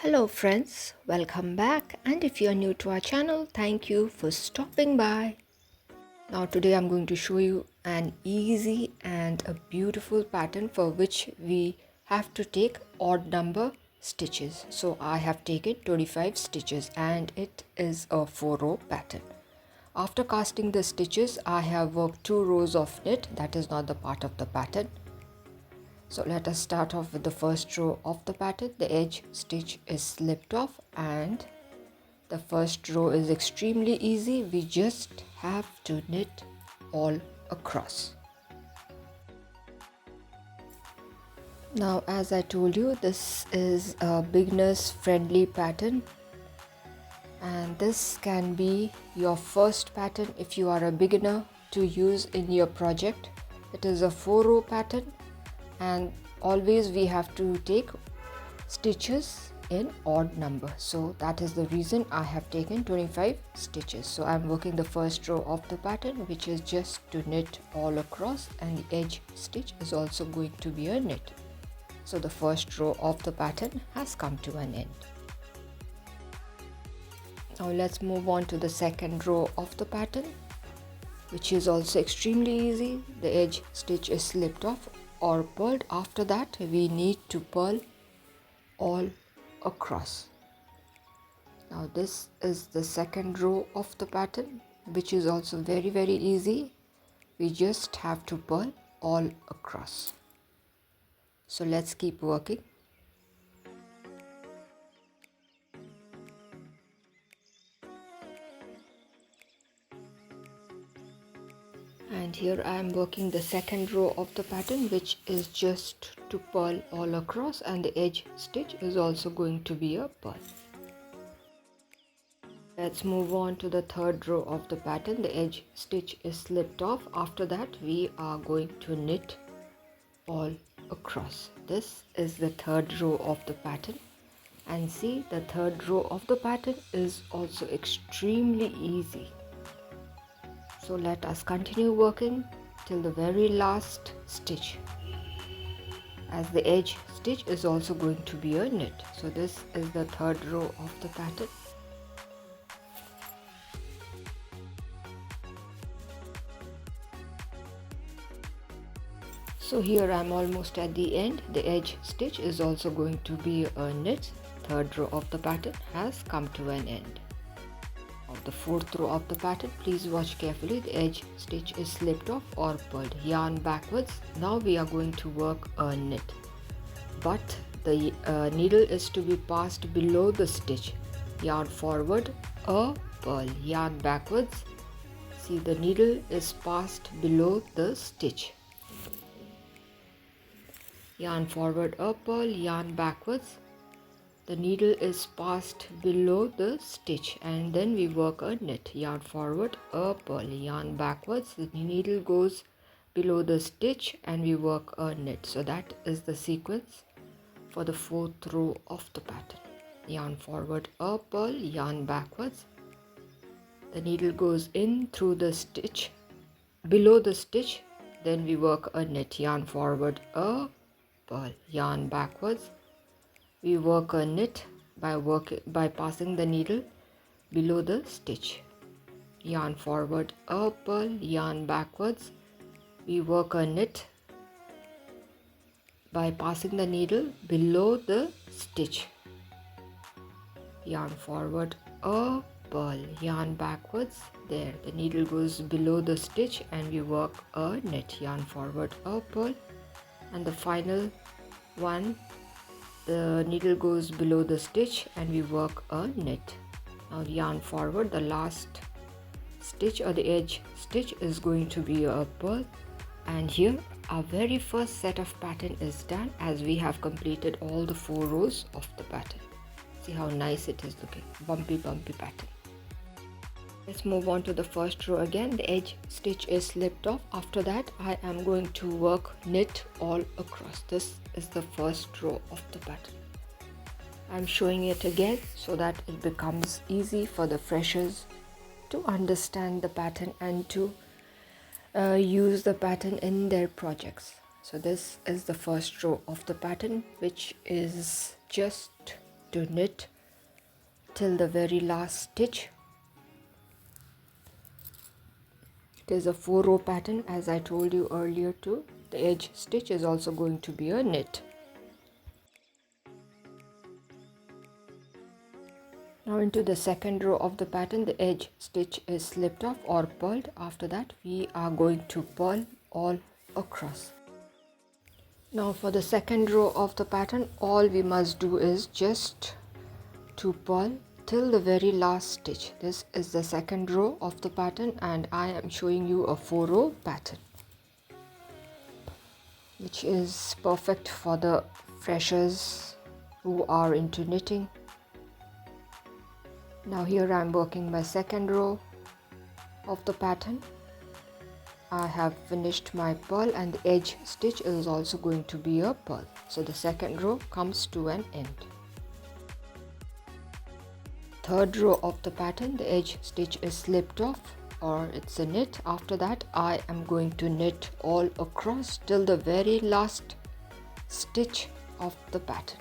Hello friends, welcome back, and if you are new to our channel, thank you for stopping by. Now today I'm going to show you an easy and a beautiful pattern for which we have to take odd number stitches. So I have taken 25 stitches and it is a 4-row pattern. After casting the stitches, I have worked 2 rows of knit, that is not the part of the pattern. So let us start off with the first row of the pattern. The edge stitch is slipped off and the first row is extremely easy. We just have to knit all across. Now, as I told you, this is a beginner's friendly pattern and this can be your first pattern if you are a beginner to use in your project. It is a 4-row pattern and always we have to take stitches in odd number, so that is the reason I have taken 25 stitches. So I'm working the first row of the pattern, which is just to knit all across, and the edge stitch is also going to be a knit. So the first row of the pattern has come to an end. Now let's move on to the second row of the pattern, which is also extremely easy. The edge stitch is slipped off or purled. After that we need to purl all across. Now this is the second row of the pattern, which is also very easy. We just have to purl all across. So let's keep working. And here I am working the second row of the pattern, which is just to purl all across, and the edge stitch is also going to be a purl. Let's move on to the third row of the pattern. The edge stitch is slipped off. After that we are going to knit all across. This is the third row of the pattern, and see, the third row of the pattern is also extremely easy. So let us continue working till the very last stitch, as the edge stitch is also going to be a knit. So this is the third row of the pattern. So here I am almost at the end. The edge stitch is also going to be a knit. Third row of the pattern has come to an end. Of the fourth row of the pattern, please watch carefully. The edge stitch is slipped off or pulled. Yarn backwards. Now we are going to work a knit, but the needle is to be passed below the stitch. Yarn forward, a purl. Yarn backwards. See, the needle is passed below the stitch. Yarn forward, a purl. Yarn backwards. The needle is passed below the stitch, and then we work a knit. Yarn forward, a purl. Yarn backwards. The needle goes below the stitch and we work a knit. So that is the sequence for the fourth row of the pattern. Yarn forward, a purl. Yarn backwards. The needle goes in through the stitch below the stitch, then we work a knit. Yarn forward, a purl. Yarn backwards. We work a knit by passing the needle below the stitch. Yarn forward, a purl. Yarn backwards. We work a knit by passing the needle below the stitch. Yarn forward, a purl. Yarn backwards. There, the needle goes below the stitch and we work a knit. Yarn forward, a purl. And the final one, the needle goes below the stitch and we work a knit. Now yarn forward, the last stitch or the edge stitch is going to be a purl, and here our very first set of pattern is done, as we have completed all the 4 rows of the pattern. See how nice it is looking. Bumpy pattern. Let's move on to the first row again. The edge stitch is slipped off. After that I am going to work knit all across. This is the first row of the pattern. I'm showing it again so that it becomes easy for the freshers to understand the pattern and to use the pattern in their projects. So this is the first row of the pattern, which is just to knit till the very last stitch. It is a 4-row pattern, as I told you earlier too. The edge stitch is also going to be a knit. Now into the second row of the pattern, the edge stitch is slipped off or purled. After that we are going to purl all across. Now for the second row of the pattern, all we must do is just to purl till the very last stitch. This is the second row of the pattern, and I am showing you a 4-row pattern, which is perfect for the freshers who are into knitting. Now here I am working my second row of the pattern. I have finished my purl, and the edge stitch is also going to be a purl. So the second row comes to an end. Third row of the pattern, the edge stitch is slipped off or it's a knit. After that I am going to knit all across till the very last stitch of the pattern.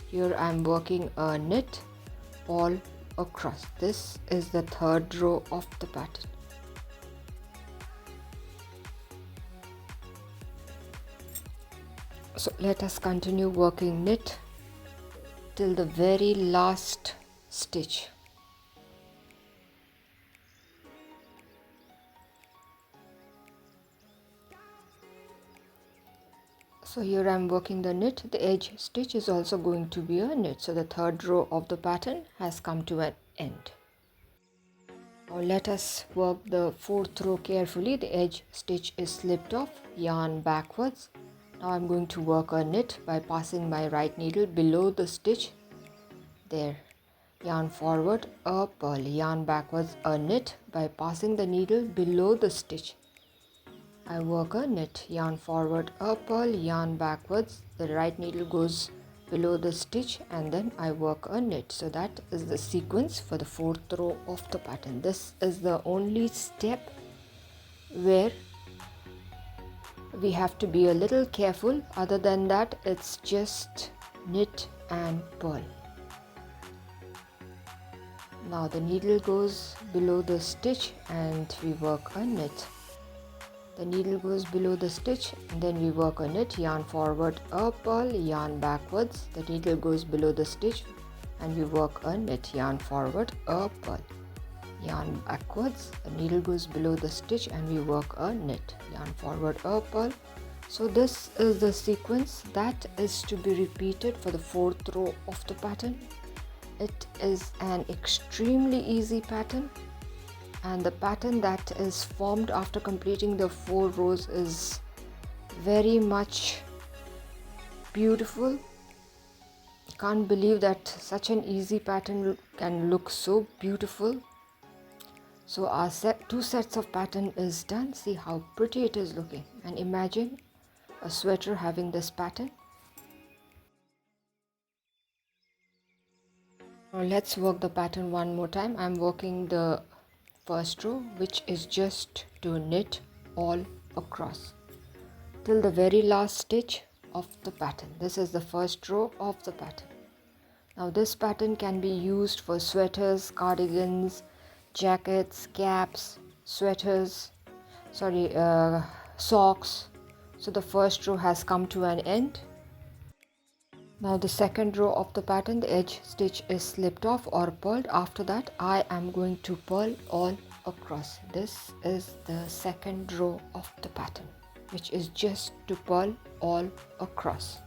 Here I am working a knit all across. This is the third row of the pattern. So let us continue working knit till the very last stitch. So here I am working the knit. The edge stitch is also going to be a knit. So the third row of the pattern has come to an end. Now let us work the fourth row carefully. The edge stitch is slipped off, yarn backwards. Now I am going to work a knit by passing my right needle below the stitch. There. Yarn forward, a purl, yarn backwards, a knit by passing the needle below the stitch. I work a knit, yarn forward, a purl, yarn backwards, the right needle goes below the stitch, and then I work a knit. So that is the sequence for the fourth row of the pattern. This is the only step where we have to be a little careful. Other than that, it's just knit and purl. Now the needle goes below the stitch and we work a knit. The needle goes below the stitch and then we work a knit, yarn forward, a purl, yarn backwards. The needle goes below the stitch and we work a knit, yarn forward, a purl, yarn backwards. The needle goes below the stitch and we work a knit, yarn forward, a purl. So this is the sequence that is to be repeated for the fourth row of the pattern. It is an extremely easy pattern, and the pattern that is formed after completing the 4 rows is very much beautiful. Can't believe that such an easy pattern can look so beautiful. So our 2 sets of pattern is done. See how pretty it is looking, and imagine a sweater having this pattern. Now let's work the pattern one more time. I'm working the first row, which is just to knit all across till the very last stitch of the pattern. This is the first row of the pattern. Now this pattern can be used for sweaters, cardigans, jackets, caps, sweaters, socks. So the first row has come to an end. Now the second row of the pattern, the edge stitch is slipped off or purled. After that I am going to purl all across. This is the second row of the pattern, which is just to purl all across.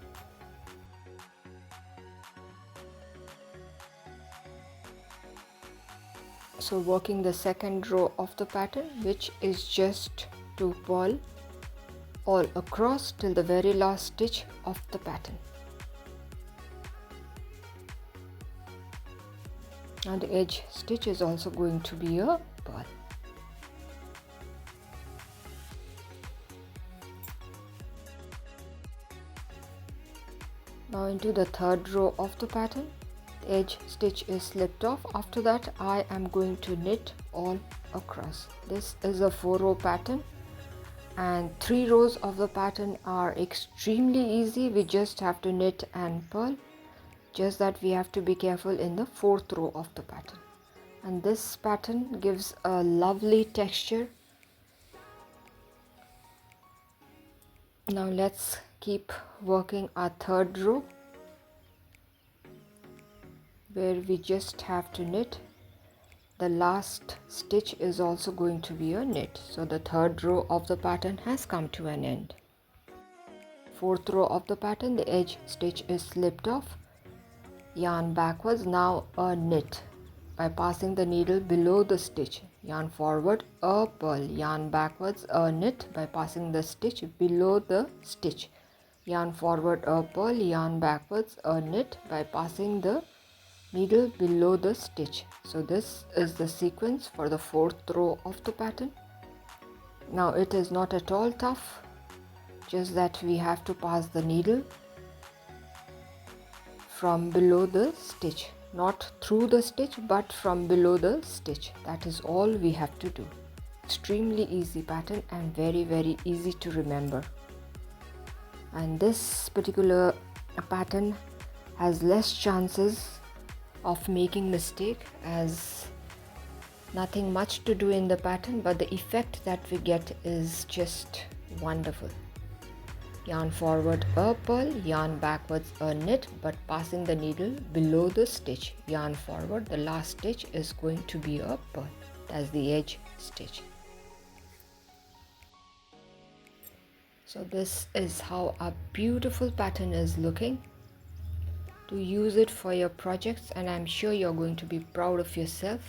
So working the second row of the pattern, which is just to purl all across till the very last stitch of the pattern. And the edge stitch is also going to be a purl. Now into the third row of the pattern, the edge stitch is slipped off. After that I am going to knit all across. This is a 4-row pattern, and 3 rows of the pattern are extremely easy. We just have to knit and purl. just that we have to be careful in the fourth row of the pattern. And this pattern gives a lovely texture. Now let's keep working our third row, where we just have to knit. The last stitch is also going to be a knit. So the third row of the pattern has come to an end. Fourth row of the pattern, the edge stitch is slipped off. Yarn backwards, now a knit by passing the needle below the stitch. Yarn forward, a purl. Yarn backwards, a knit by passing the stitch below the stitch. Yarn forward, a purl. Yarn backwards, a knit by passing the needle below the stitch. So this is the sequence for the fourth row of the pattern. Now it is not at all tough, just that we have to pass the needle from below the stitch, not through the stitch but from below the stitch. That is all we have to do. Extremely easy pattern and very easy to remember. And this particular pattern has less chances of making mistake, as nothing much to do in the pattern, but the effect that we get is just wonderful. Yarn forward, a purl. Yarn backwards, a knit, but passing the needle below the stitch. Yarn forward, the last stitch is going to be a purl. That's the edge stitch. So this is how a beautiful pattern is looking. To use it for your projects, and I'm sure you're going to be proud of yourself.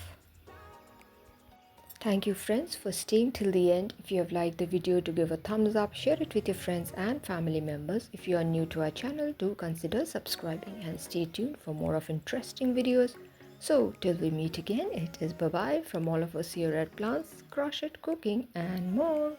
Thank you friends for staying till the end. If you have liked the video, do give a thumbs up, share it with your friends and family members. If you are new to our channel, do consider subscribing and stay tuned for more of interesting videos. So till we meet again, it is bye bye from all of us here at Plants, Crochet, Cooking and more.